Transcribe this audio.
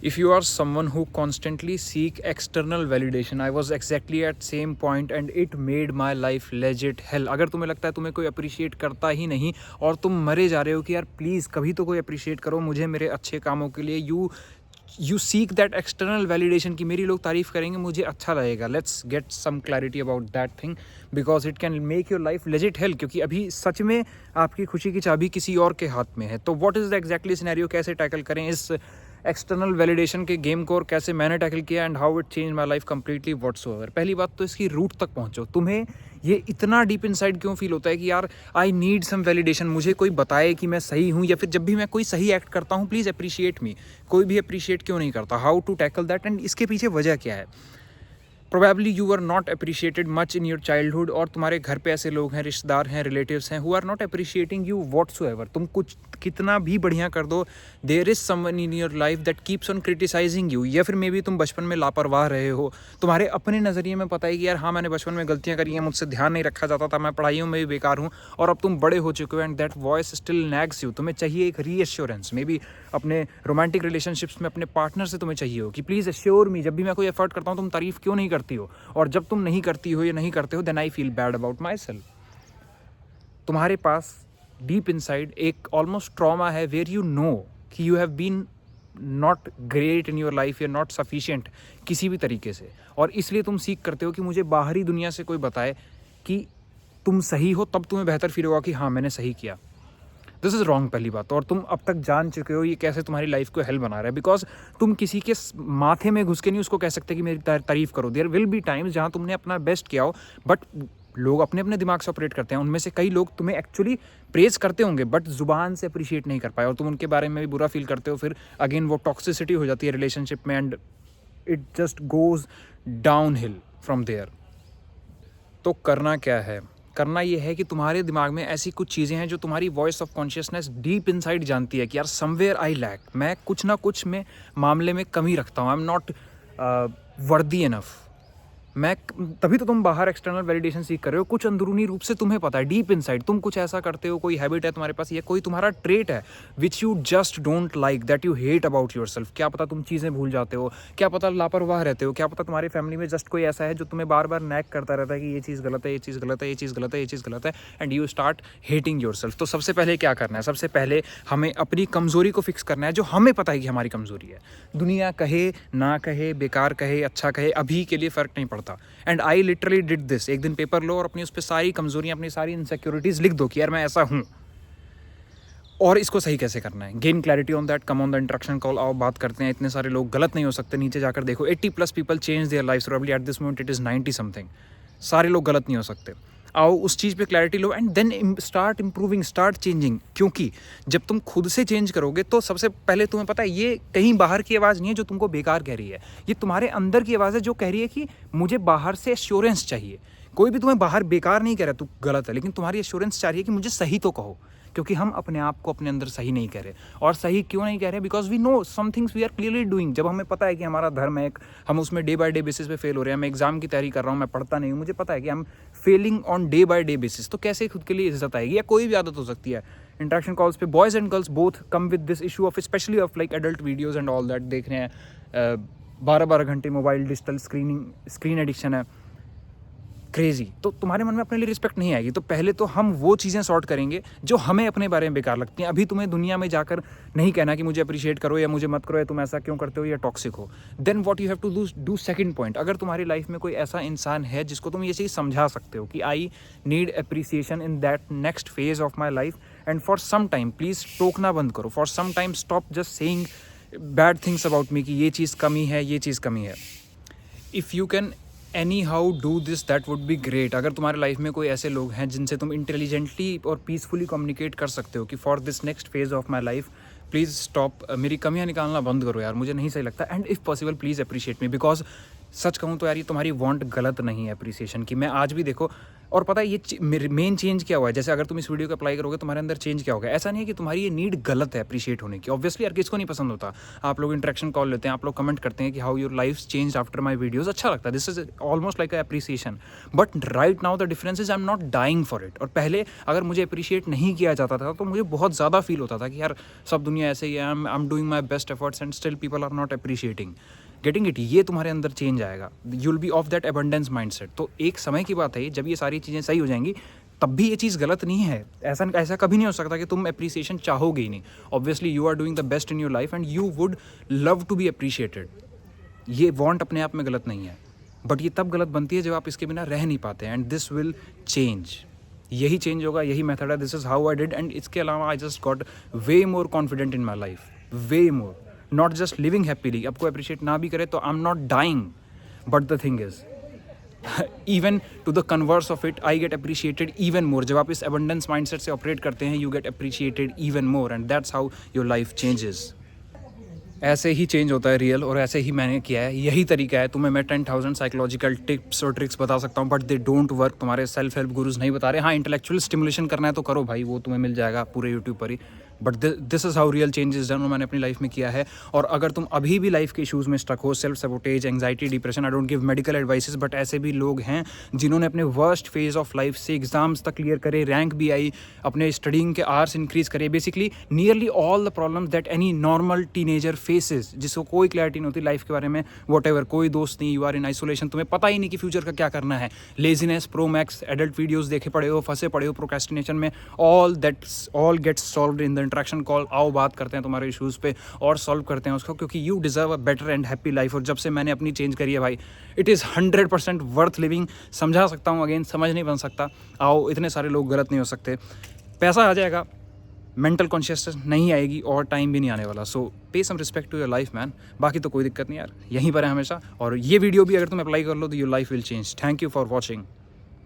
if you are someone who constantly seek external validation, I was exactly at same point and it made my life legit hell. अगर तुम्हें लगता है तुम्हें कोई appreciate करता ही नहीं और तुम मरे जा रहे हो कि यार प्लीज़ कभी तो कोई अप्रिशिएट करो मुझे मेरे अच्छे कामों के लिए, you seek that external validation कि मेरी लोग तारीफ़ करेंगे मुझे अच्छा लगेगा. Let's get some clarity about that thing because it can make your life legit hell. क्योंकि अभी सच में आपकी खुशी की चाबी किसी और के हाथ में है. तो what is the exactly scenario, कैसे टैकल करें इस एक्सटर्नल वैलिडेशन के गेम को और कैसे मैंने टैकल किया and how it change my life completely whatsoever. पहली बात तो इसकी रूट तक पहुंचो. तुम्हें ये इतना डीप इनसाइड क्यों फील होता है कि यार आई नीड सम वैलिडेशन, मुझे कोई बताए कि मैं सही हूँ, या फिर जब भी मैं कोई सही एक्ट करता हूँ प्लीज़ अप्रिशिएट मी. कोई भी अप्रिशिएट क्यों नहीं करता? How to tackle that and इसके पीछे वजह क्या है? Probably you are not appreciated much in your childhood और तुम्हारे घर पे ऐसे लोग हैं, रिश्तेदार हैं, रिलेटिव्स हैं who are not appreciating you whatsoever. तुम कुछ कितना भी बढ़िया कर दो, there is someone in your life that keeps on criticising you. या फिर मे बी तुम बचपन में लापरवाह रहे हो, तुम्हारे अपने नज़रिए में पता है कि यार हाँ मैंने बचपन में गलतियाँ करी हैं, मुझसे ध्यान नहीं रखा जाता था, मैं पढ़ाइयों में भी बेकार हूँ, और अब तुम बड़े हो चुके हो and that voice still nags you. तुम्हें चाहिए एक रीअश्योरेंस. मे बी अपने रोमांटिक रिलेशनशिप्स में अपने पार्टनर से तुम्हें चाहिए हो कि प्लीज़ अश्योर मी, जब भी मैं कोई एफर्ट करता हूँ तुम तारीफ़ क्यों नहीं करती हो, और जब तुम नहीं करती हो या नहीं करते हो then I feel bad about myself. तुम्हारे पास डीप इनसाइड एक ऑलमोस्ट ट्रॉमा है वेयर यू नो कि you have been not great in your life, या नॉट सफिशिएंट किसी भी तरीके से, और इसलिए तुम सीख करते हो कि मुझे बाहरी दुनिया से कोई बताए कि तुम सही हो, तब तुम्हें बेहतर फील होगा कि हाँ मैंने सही किया. दिस इज़ रॉन्ग पहली बात. और तुम अब तक जान चुके हो ये कैसे तुम्हारी लाइफ को हेल बना रहा है, बिकॉज तुम किसी के माथे में घुस के नहीं उसको कह सकते कि मेरी तारीफ़ करो. देयर विल बी टाइम्स जहाँ तुमने अपना बेस्ट किया हो, बट लोग अपने अपने दिमाग से ऑपरेट करते हैं. उनमें से कई लोग तुम्हें एक्चुअली प्रेज करते होंगे बट जुबान से अप्रिशिएट नहीं कर पाए, और तुम उनके बारे में भी बुरा फील करते हो. फिर अगेन वो टॉक्सिसिटी हो जाती है रिलेशनशिप में and it just goes downhill from there. तो करना क्या है? करना ये है कि तुम्हारे दिमाग में ऐसी कुछ चीज़ें हैं जो तुम्हारी voice of consciousness deep inside जानती है कि यार समवेयर आई लैक, मैं कुछ ना कुछ में मामले में कमी रखता हूँ, आई एम नॉट वर्दी इनफ. मैं तभी तो तुम बाहर एक्सटर्नल वैलिडेशन सीख कर रहे हो. कुछ अंदरूनी रूप से तुम्हें पता है डीप इनसाइड तुम कुछ ऐसा करते हो, कोई हैबिट है तुम्हारे पास, या कोई तुम्हारा ट्रेट है which you just don't like, that you hate about your self. क्या पता तुम चीज़ें भूल जाते हो, क्या पता लापरवाह रहते हो, क्या पता तुम्हारी फैमिली में जस्ट कोई ऐसा है जो तुम्हें बार बार नैग करता रहता है कि ये चीज़ गलत है, ये चीज़ गलत है, ये चीज़ गलत है, ये चीज़ गलत है, and you start hating your self. तो सबसे पहले क्या करना है? सबसे पहले हमें अपनी कमज़ोरी को फिक्स करना है जो हमें पता है कि हमारी कमज़ोरी है. दुनिया कहे ना कहे, बेकार कहे अच्छा कहे, अभी के लिए फ़र्क नहीं पड़ता. And I literally did this. एक दिन पेपर लो और अपनी उस पर सारी कमजोरियां, अपनी सारी इनसिक्योरिटीज लिख दो कि यार मैं ऐसा हूं, और इसको सही कैसे करना है. Gain clarity on that, come on the interaction call. आओ बात करते हैं. इतने सारे लोग गलत नहीं हो सकते. नीचे जाकर देखो 80+ people change their life, probably at this moment it is 90 something. सारे लोग गलत नहीं हो सकते. आओ उस चीज़ पे क्लैरिटी लो and then start improving, start changing. क्योंकि जब तुम खुद से चेंज करोगे तो सबसे पहले तुम्हें पता है ये कहीं बाहर की आवाज़ नहीं है जो तुमको बेकार कह रही है, ये तुम्हारे अंदर की आवाज़ है जो कह रही है कि मुझे बाहर से एश्योरेंस चाहिए. कोई भी तुम्हें बाहर बेकार नहीं कह रहा तू गलत है, लेकिन तुम्हारी एश्योरेंस चाह रही है कि मुझे सही तो कहो. क्योंकि हम अपने आप को अपने अंदर सही नहीं कह रहे. और सही क्यों नहीं कह रहे? Because we know some things we are clearly doing. जब हमें पता है कि हमारा धर्म है, हम उसमें डे बाय डे बेसिस पे फेल हो रहे हैं. मैं एग्जाम की तैयारी कर रहा हूँ, मैं पढ़ता नहीं हूँ, मुझे पता है कि हम failing on day by day basis. तो कैसे खुद के लिए इज्जत आएगी? या कोई भी आदत हो सकती है. इंटरेक्शन कॉल्स पे boys and girls both come with this issue of specially of like adult videos and all that. देख रहे हैं 12-12 घंटे मोबाइल, डिजिटल स्क्रीन एडिक्शन है क्रेजी. तो तुम्हारे मन में अपने लिए रिस्पेक्ट नहीं आएगी. तो पहले तो हम वो चीज़ें सॉर्ट करेंगे जो हमें अपने बारे में बेकार लगती हैं. अभी तुम्हें दुनिया में जाकर नहीं कहना कि मुझे अप्रिशिएट करो या मुझे मत करो, या तुम ऐसा क्यों करते हो या टॉक्सिक हो. Then what you have to do second point. अगर तुम्हारी लाइफ में कोई ऐसा इंसान है जिसको तुम ये चीज़ समझा सकते हो कि I need appreciation in that next phase of my life, and for some time please टोकना बंद करो. For some time stop just saying bad things about me कि ये चीज़ कमी है, ये चीज़ कमी है. If you can anyhow do this that would be great. अगर तुम्हारे लाइफ में कोई ऐसे लोग हैं जिनसे तुम इंटेलिजेंटली और पीसफुली कम्युनिकेट कर सकते हो कि for this next phase of my life please stop, मेरी कमियां निकालना बंद करो यार, मुझे नहीं सही लगता, and if possible please appreciate me. Because सच कहूँ तो यार ये तुम्हारी वांट गलत नहीं है अप्रिसिएशन की। मैं आज भी देखो, और पता है ये मेरे मेन चेंज क्या हुआ है, जैसे अगर तुम इस वीडियो को अप्लाई करोगे तुम्हारे अंदर चेंज क्या होगा। ऐसा नहीं है कि तुम्हारी ये नीड गलत है अप्रिशिएट होने की। ऑब्वियसली यार किसको नहीं पसंद होता। आप लोग इंटरेक्शन कॉल लेते हैं, आप लोग कमेंट करते हैं कि how your life change after my videos, अच्छा लगता है। This is almost like appreciation. But right now the difference is I am not dying for it. और पहले अगर मुझे अप्रिशिएट नहीं किया जाता था तो मुझे बहुत ज़्यादा फील होता था कि यार सब दुनिया ऐसे ही है, I am doing my best efforts and still people are not appreciating. Getting it, ये तुम्हारे अंदर चेंज आएगा। You will be of that abundance mindset. तो एक समय की बात है, जब ये सारी चीज़ें सही हो जाएंगी तब भी ये चीज़ गलत नहीं है। ऐसा कभी नहीं हो सकता कि तुम अप्रिसिएशन चाहोगे ही नहीं। Obviously you are doing the best in your life and you would love to be appreciated. ये वांट अपने आप में गलत नहीं है, बट ये तब गलत बनती है जब आप इसके बिना रह नहीं पाते। एंड दिस विल चेंज, यही चेंज होगा, यही मेथड है। This is how I did. एंड इसके अलावा I just got way more confident in my life, way more. Not just living happily. अब कोई अप्रिशिएट ना भी करे तो I am not dying, but the thing is even to the converse of it, I get appreciated even more. जब आप इस abundance mindset से ऑपरेट करते हैं, you get appreciated even more and that's how your life changes. ऐसे ही change होता है real, और ऐसे ही मैंने किया है, यही तरीका है। तुम्हें मैं 10,000 साइकोलॉजिकल टिप्स और ट्रिक्स बता सकता हूँ, बट दे डोंट वर्क। तुम्हारे सेल्फ हेल्प गुरुज नहीं बता रहे। हाँ, इंटेलेक्चुअल स्टिमुलेशन करना है तो करो भाई, वो तुम्हें मिल जाएगा पूरे यूट्यूब पर ही। But this is how real change is done, और मैंने अपनी लाइफ में किया है। और अगर तुम अभी भी लाइफ के इशूज़ में स्टक हो, self sabotage, anxiety, depression, I don't give medical advices, but ऐसे भी लोग हैं जिन्होंने अपने वर्स्ट फेज ऑफ लाइफ से एग्जाम्स तक क्लियर करे, रैंक भी आई, अपने स्टडिंग के आवर्स इंक्रीज करे, basically nearly all the problems that any normal teenager faces, जिसको कोई क्लैरिटी नहीं होती लाइफ के बारे में, वॉट एवर, कोई दोस्त नहीं, यू आर इन आइसोलेशन, तुम्हें पता ही नहीं कि फ्यूचर का क्या करना है, laziness, pro max, adult videos देखे पड़े हो, फंसे पड़े हो प्रोक्रेस्टिनेशन में, all gets solved in the interaction call. आओ बात करते हैं तुम्हारे इशूज़ पे और सॉल्व करते हैं उसको, क्योंकि you deserve a better and happy life. और जब से मैंने अपनी चेंज करी है भाई, इट इज़ 100% वर्थ लिविंग। समझा सकता हूँ, अगेन समझ नहीं बन सकता। आओ, इतने सारे लोग गलत नहीं हो सकते। पैसा आ जाएगा, मेंटल कॉन्शियसनेस नहीं आएगी, और टाइम भी नहीं आने वाला। So pay some respect to your life man. बाकी तो कोई दिक्कत नहीं यार, यहीं पर है हमेशा। और ये वीडियो भी अगर तुम अप्लाई कर लो तो your life will change. Thank you for watching.